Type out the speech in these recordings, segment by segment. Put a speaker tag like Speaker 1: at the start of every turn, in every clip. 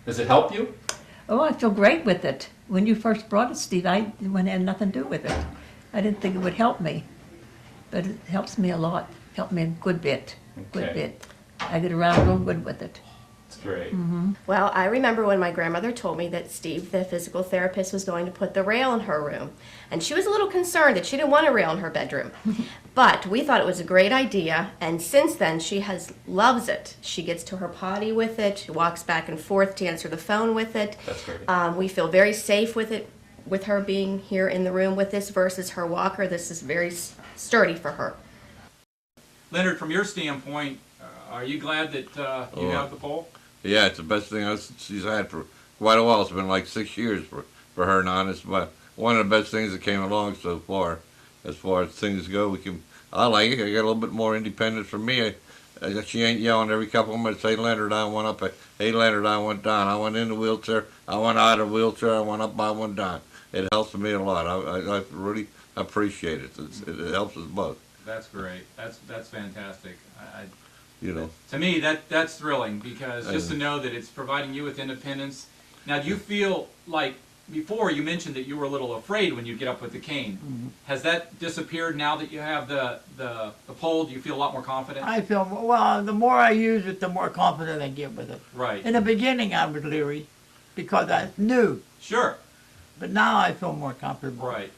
Speaker 1: Does it help you?
Speaker 2: Oh, I feel great with it. When you first brought it, Steve, I had nothing to do with it. I didn't think it would help me, but it helps me a lot. Helped me a good bit, good bit. I get around real good with it.
Speaker 1: It's great.
Speaker 3: Well, I remember when my grandmother told me that Steve, the physical therapist, was going to put the rail in her room. And she was a little concerned that she didn't want a rail in her bedroom. But we thought it was a great idea, and since then she loves it. She gets to her potty with it, she walks back and forth to answer the phone with it.
Speaker 1: That's great.
Speaker 3: We feel very safe with it, with her being here in the room with this versus her walker. This is very sturdy for her.
Speaker 1: Leonard, from your standpoint, are you glad that you have the pole?
Speaker 4: Yeah, it's the best thing she's had for quite a while. It's been like 6 years for her now. It's one of the best things that came along so far. As far as things go, I like it. I got a little bit more independence from me. She ain't yelling every couple of minutes, hey Leonard, I went up, hey Leonard, I went down. I went in the wheelchair, I went out of the wheelchair, I went up, I went down. It helps me a lot. I really appreciate it. It helps us both.
Speaker 1: That's great. That's fantastic.
Speaker 4: You know.
Speaker 1: To me, that's thrilling because just to know that it's providing you with independence. Now, do you feel like before you mentioned that you were a little afraid when you get up with the cane? Mm-hmm. Has that disappeared now that you have the pole? Do you feel a lot more confident?
Speaker 5: I feel, well, the more I use it, the more confident I get with it.
Speaker 1: Right.
Speaker 5: In the beginning, I was leery because I knew.
Speaker 1: Sure.
Speaker 5: But now I feel more comfortable.
Speaker 1: Right.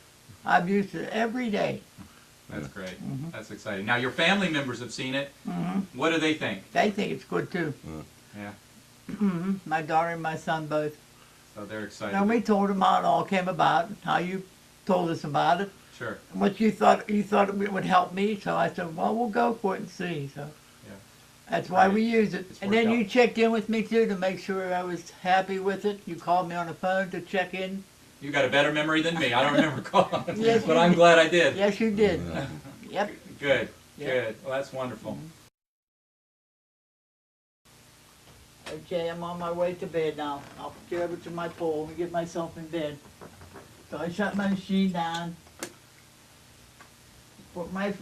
Speaker 5: I've used it every day.
Speaker 1: That's great. Mm-hmm. That's exciting. Now, your family members have seen it.
Speaker 5: Mm-hmm.
Speaker 1: What do they think?
Speaker 5: They think it's good, too.
Speaker 1: Yeah.
Speaker 5: Mm-hmm. My daughter and my son both.
Speaker 1: So they're excited.
Speaker 5: And we told them how it all came about, how you told us about it.
Speaker 1: Sure.
Speaker 5: And what you thought it would help me, so I said, well, we'll go for it and see. So
Speaker 1: yeah.
Speaker 5: That's why we use it.
Speaker 1: It's
Speaker 5: And then
Speaker 1: worked
Speaker 5: you
Speaker 1: out.
Speaker 5: checked in with me, too, to make sure I was happy with it. You called me on the phone to check in.
Speaker 1: You got a better memory than me. I don't remember calling,
Speaker 5: Yes,
Speaker 1: but
Speaker 5: you
Speaker 1: I'm
Speaker 5: did.
Speaker 1: glad I did.
Speaker 5: Yes, you did. Yep.
Speaker 1: Good.
Speaker 5: Yep.
Speaker 1: Good. Well, that's wonderful.
Speaker 5: Okay, I'm on my way to bed now. I'll get over to my pole and get myself in bed. So I shut my machine down, put my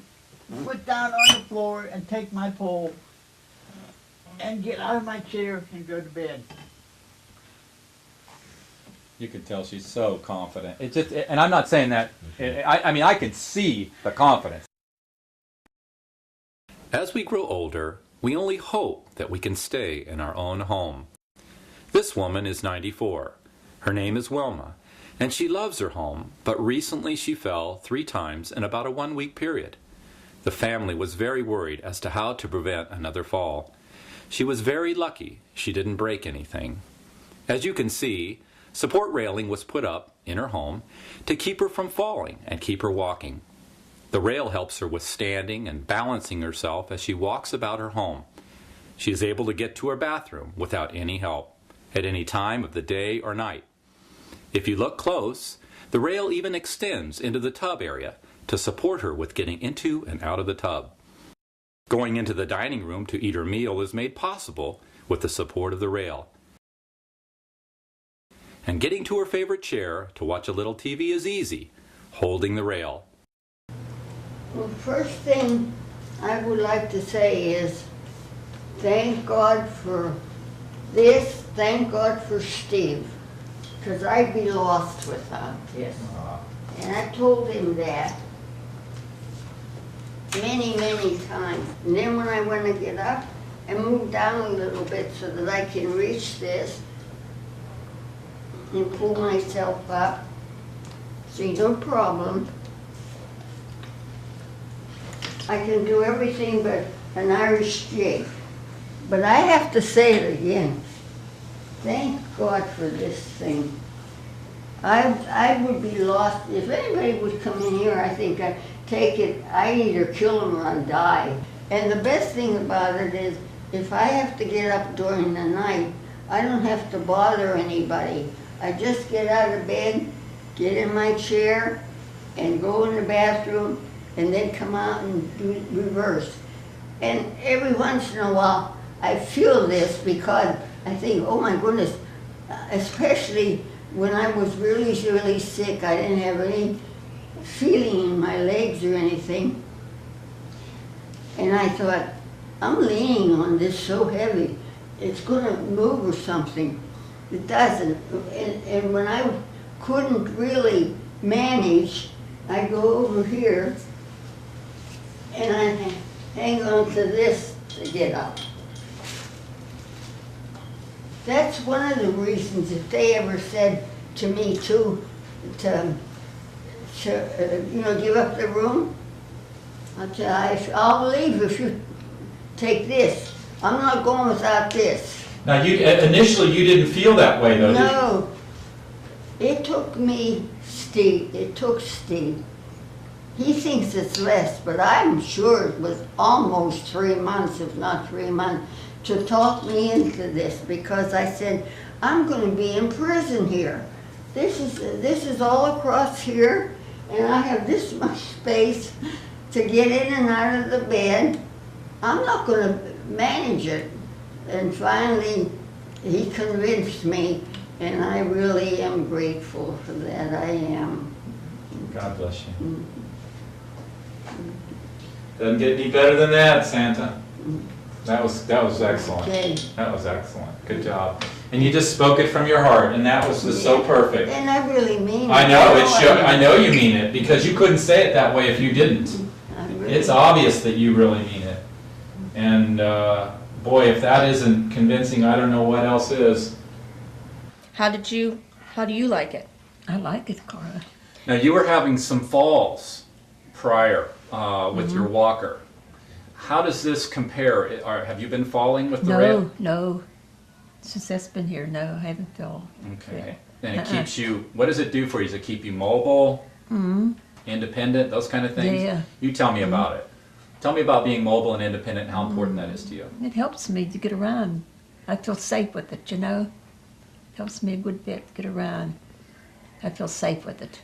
Speaker 5: foot down on the floor and take my pole and get out of my chair and go to bed.
Speaker 1: You can tell she's so confident. It's just, and I'm not saying that. I mean, I can see the confidence.
Speaker 6: As we grow older, we only hope that we can stay in our own home. This woman is 94. Her name is Wilma, and she loves her home, but recently she fell 3 times in about a 1-week period. The family was very worried as to how to prevent another fall. She was very lucky she didn't break anything. As you can see, support railing was put up in her home to keep her from falling and keep her walking. The rail helps her with standing and balancing herself as she walks about her home. She is able to get to her bathroom without any help, at any time of the day or night. If you look close, the rail even extends into the tub area to support her with getting into and out of the tub. Going into the dining room to eat her meal is made possible with the support of the rail. And getting to her favorite chair to watch a little TV is easy, holding the rail.
Speaker 7: Well, first thing I would like to say is thank God for this, thank God for Steve, because I'd be lost without this. And I told him that many, many times. And then when I want to get up, I move down a little bit so that I can reach this and pull myself up. See, no problem. I can do everything but an Irish jig. But I have to say it again. Thank God for this thing. I would be lost. If anybody would come in here, I think I'd take it, I'd either kill them or I'd die. And the best thing about it is, if I have to get up during the night, I don't have to bother anybody. I just get out of bed, get in my chair, and go in the bathroom, and then come out and do reverse. And every once in a while, I feel this because I think, oh my goodness, especially when I was really, really sick, I didn't have any feeling in my legs or anything. And I thought, I'm leaning on this so heavy, it's gonna move or something. It doesn't. And when I couldn't really manage, I go over here and I hang on to this to get up. That's one of the reasons if they ever said to me to give up the room, I'll leave if you take this. I'm not going without this.
Speaker 1: Now, initially you didn't feel that way, though, did you?
Speaker 7: No. It took me, Steve. It took Steve. He thinks it's less, but I'm sure it was almost 3 months, if not 3 months, to talk me into this because I said, I'm going to be in prison here. This is all across here, and I have this much space to get in and out of the bed. I'm not going to manage it. And finally, he convinced me, and I really am grateful for that. I am.
Speaker 1: God bless you. Doesn't get any better than that, Santa. That was excellent.
Speaker 7: Okay.
Speaker 1: That was excellent. Good job. And you just spoke it from your heart, and that was just so perfect.
Speaker 7: And I really mean it.
Speaker 1: I know it should. I know you mean it because you couldn't say it that way if you didn't. It's obvious that you really mean it. And boy, if that isn't convincing, I don't know what else is.
Speaker 3: How do you like it?
Speaker 2: I like it, Cora.
Speaker 1: Now you were having some falls prior with your walker. How does this compare? Have you been falling with the rail?
Speaker 2: No. Since that's been here, no, I haven't fell.
Speaker 1: Okay. And it keeps you, what does it do for you? Does it keep you mobile, independent, those kind of things?
Speaker 2: Yeah.
Speaker 1: You tell me about it. Tell me about being mobile and independent and how important that is to you.
Speaker 2: It helps me to get around. I feel safe with it, you know. Helps me a good bit to get around. I feel safe with it.